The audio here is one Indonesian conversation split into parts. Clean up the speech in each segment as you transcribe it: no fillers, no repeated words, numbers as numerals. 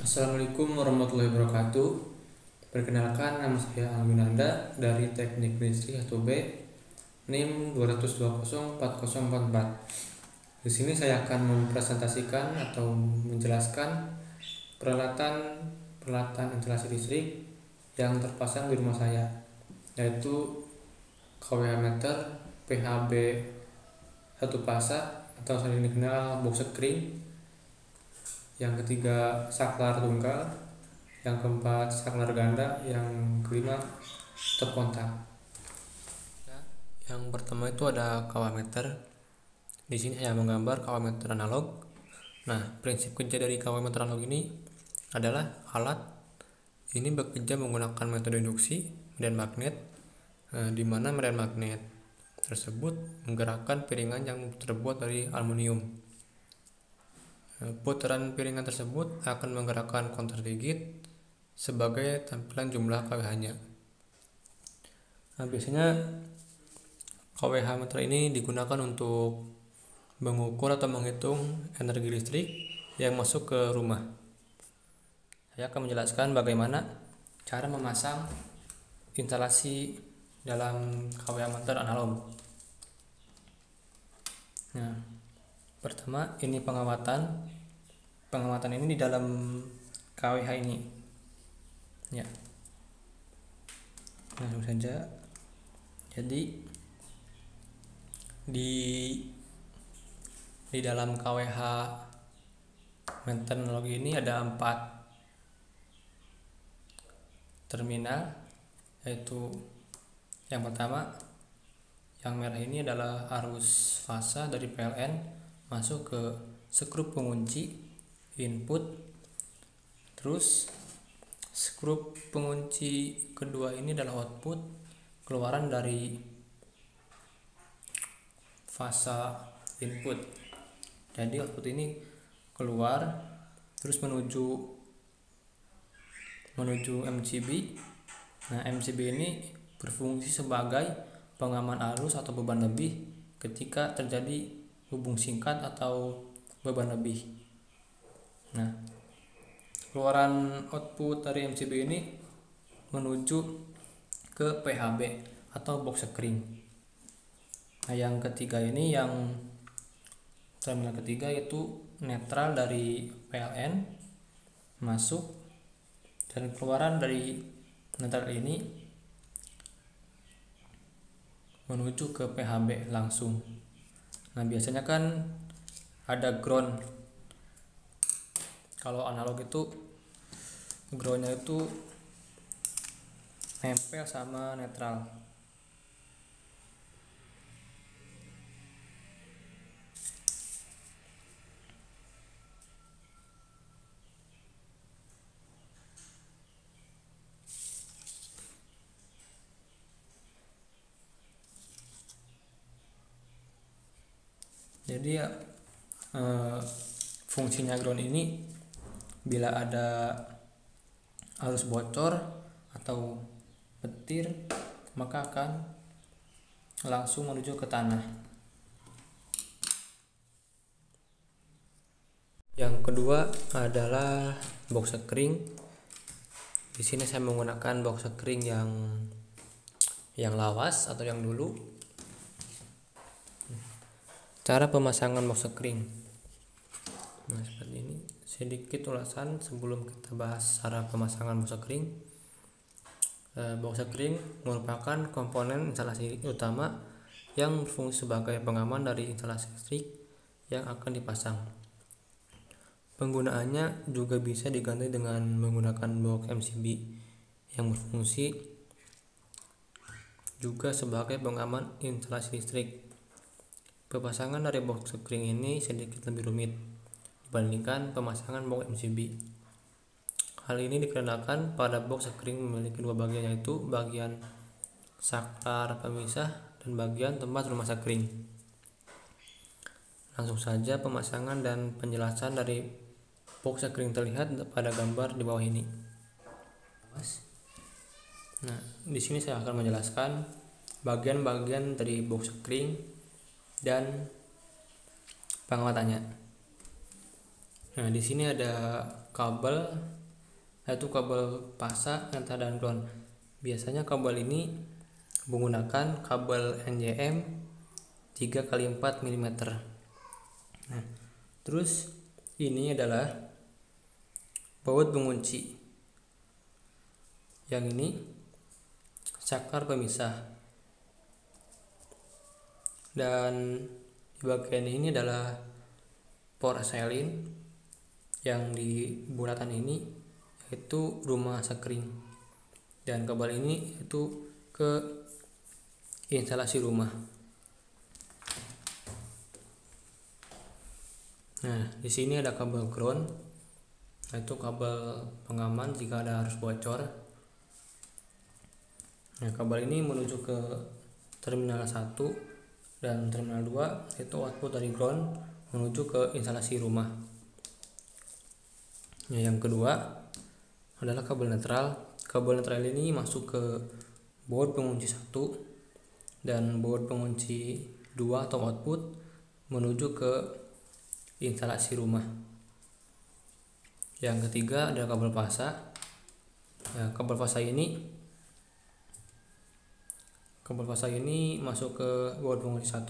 Assalamualaikum warahmatullahi wabarakatuh. Perkenalkan, nama saya Alwinanda dari Teknik Listrik 1B, NIM 2204044. Di sini saya akan mempresentasikan atau menjelaskan peralatan instalasi listrik yang terpasang di rumah saya, yaitu KWH meter, PHB satu pasang atau sering dikenal box screen, yang ketiga saklar tunggal, yang keempat saklar ganda, yang kelima stop kontak. Yang pertama itu ada KWH meter. Di sini saya menggambar KWH meter analog. Nah, prinsip kerja dari KWH meter analog ini adalah alat ini bekerja menggunakan metode induksi medan magnet, di mana medan magnet tersebut menggerakkan piringan yang terbuat dari aluminium. Putaran piringan tersebut akan menggerakkan kontak digit sebagai tampilan jumlah KWH-nya. Nah, biasanya KWH meter ini digunakan untuk mengukur atau menghitung energi listrik yang masuk ke rumah. Saya akan menjelaskan bagaimana cara memasang instalasi dalam KWH meter analog. Nah, pertama ini pengamatan ini di dalam KWH ini, ya. Langsung saja. Jadi di dalam KWH meter analog ini ada 4 terminal, yaitu yang pertama, yang merah ini adalah arus fasa dari PLN masuk ke skrup pengunci input. Terus skrup pengunci kedua ini adalah output, keluaran dari fasa input. Jadi output ini keluar terus menuju MCB. Nah, MCB ini berfungsi sebagai pengaman arus atau beban lebih ketika terjadi hubung singkat atau beban lebih. Nah, keluaran output dari MCB ini menuju ke PHB atau box screen. Nah, yang ketiga ini, yang terminal ketiga, yaitu netral dari PLN masuk, dan keluaran dari netral ini menuju ke PHB langsung. Nah, biasanya kan ada ground. Kalau analog itu groundnya itu nempel sama netral. Jadi fungsinya ground ini bila ada arus bocor atau petir, maka akan langsung menuju ke tanah. Yang kedua adalah box screen. Di sini saya menggunakan box screen yang lawas atau yang dulu. Cara pemasangan box screen. Nah, seperti ini. Sedikit ulasan sebelum kita bahas cara pemasangan box screen. Box screen merupakan komponen instalasi utama yang berfungsi sebagai pengaman dari instalasi listrik yang akan dipasang. Penggunaannya juga bisa diganti dengan menggunakan box MCB yang berfungsi juga sebagai pengaman instalasi listrik. Pemasangan dari box screen ini sedikit lebih rumit dibandingkan pemasangan box MCB. Hal ini dikarenakan pada box screen memiliki dua bagian, yaitu bagian saklar pemisah dan bagian tempat rumah screen. Langsung saja pemasangan dan penjelasan dari box screen terlihat pada gambar di bawah ini. Nah, di sini saya akan menjelaskan bagian-bagian dari box screen dan pengamatannya. Nah, di sini ada kabel, yaitu kabel pasa, antara dan ground. Biasanya kabel ini menggunakan kabel NJM 3x4 mm. Nah, terus ini adalah baut pengunci. Yang ini saklar pemisah. Dan di bagian ini adalah porselin, yang di bulatan ini yaitu rumah sekring, dan kabel ini itu ke instalasi rumah. Nah, di sini ada kabel ground, yaitu kabel pengaman jika ada arus bocor. Nah, kabel ini menuju ke terminal 1 dan terminal 2, yaitu output dari ground menuju ke instalasi rumah. Nah, yang kedua adalah kabel netral. Kabel netral ini masuk ke baut pengunci 1 dan baut pengunci 2 atau output menuju ke instalasi rumah. Yang ketiga adalah kabel fasa. Nah, kabel fasa ini masuk ke baut pengunci 1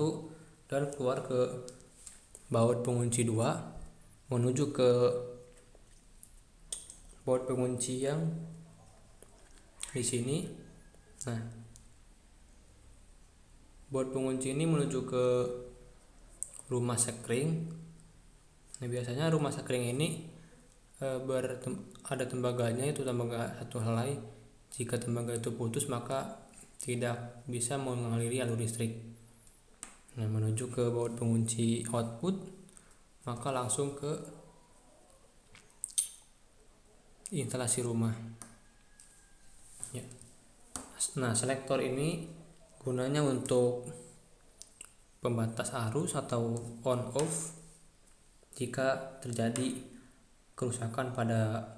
dan keluar ke baut pengunci 2 menuju ke baut pengunci yang di sini. Nah, baut pengunci ini menuju ke rumah sekring. Nah, biasanya rumah sekring ini ada tembaganya, itu tembaga satu helai. Jika tembaga itu putus maka tidak bisa mengaliri alur listrik. Nah, menuju ke baut pengunci output maka langsung ke instalasi rumah. Ya. Nah, selektor ini gunanya untuk pembatas arus atau on off jika terjadi kerusakan pada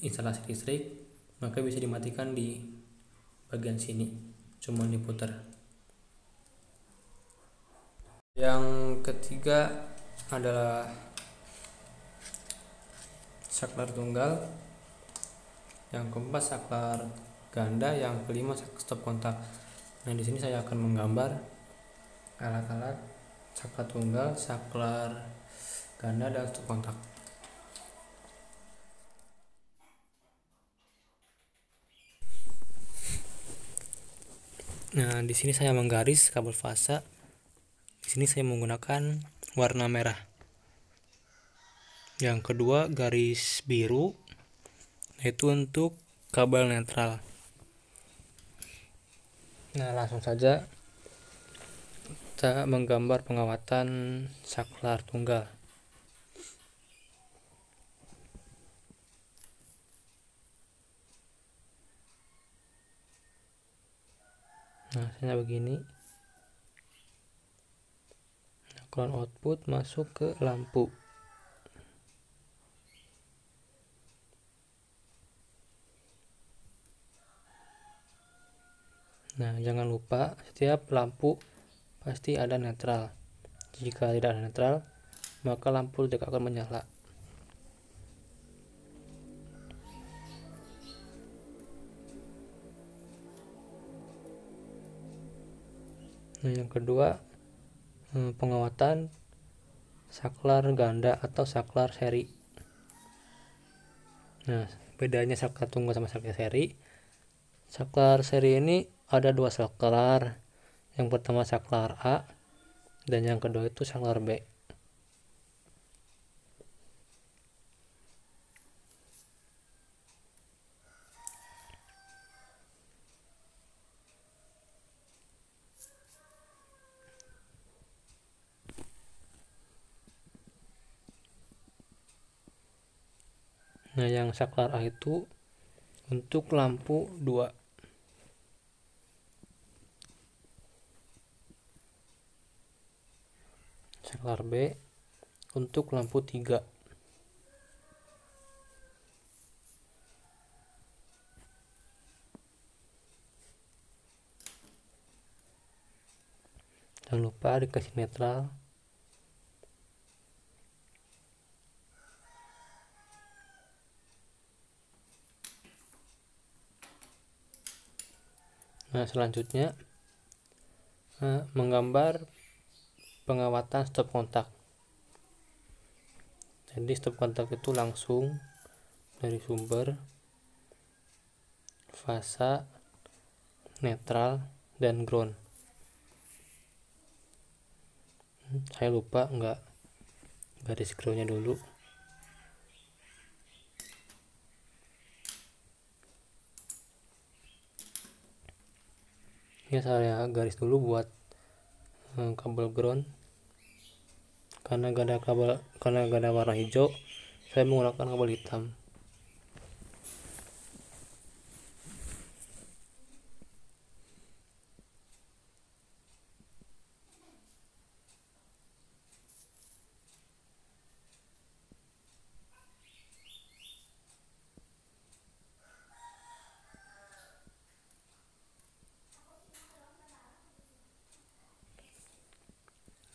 instalasi listrik, maka bisa dimatikan di bagian sini, cuma diputar. Yang ketiga adalah saklar tunggal, yang keempat saklar ganda, yang kelima stop kontak. Nah, di sini saya akan menggambar alat-alat saklar tunggal, saklar ganda, dan stop kontak. Nah, di sini saya menggaris kabel fasa. Di sini saya menggunakan warna merah. Yang kedua garis biru, yaitu untuk kabel netral. Nah, langsung saja kita menggambar pengawatan saklar tunggal. Nah, hasilnya begini. Ground output masuk ke lampu. Nah, jangan lupa setiap lampu pasti ada netral. Jika tidak ada netral, maka lampu tidak akan menyala. Nah, yang kedua pengawatan saklar ganda atau saklar seri. Nah, bedanya saklar tunggal sama saklar seri. Saklar seri ini ada dua saklar. Yang pertama saklar A dan yang kedua itu saklar B. Nah, yang saklar A itu untuk lampu 2. Saklar B untuk lampu 3. Jangan lupa dikasih netral. Nah, selanjutnya menggambar pengawatan stop kontak. Jadi stop kontak itu langsung dari sumber, fasa, netral, dan ground. Saya lupa nggak garis groundnya dulu. Ya, saya garis dulu buat kabel ground. Karena gak ada warna hijau, saya menggunakan kabel hitam.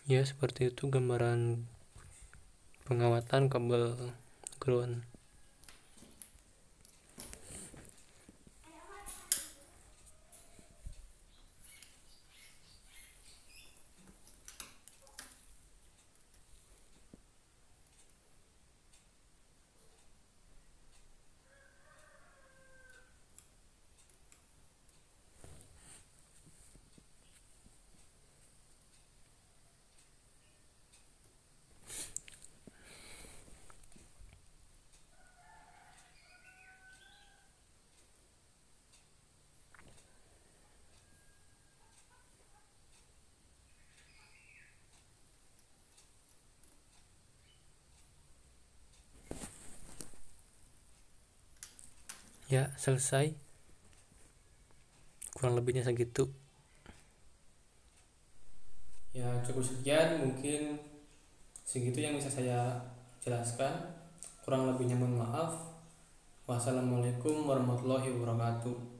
Ya, seperti itu gambaran pengawatan kabel ground. Ya, selesai. Kurang lebihnya segitu. Ya, cukup sekian, mungkin segitu yang bisa saya jelaskan. Kurang lebihnya mohon maaf. Wassalamualaikum warahmatullahi wabarakatuh.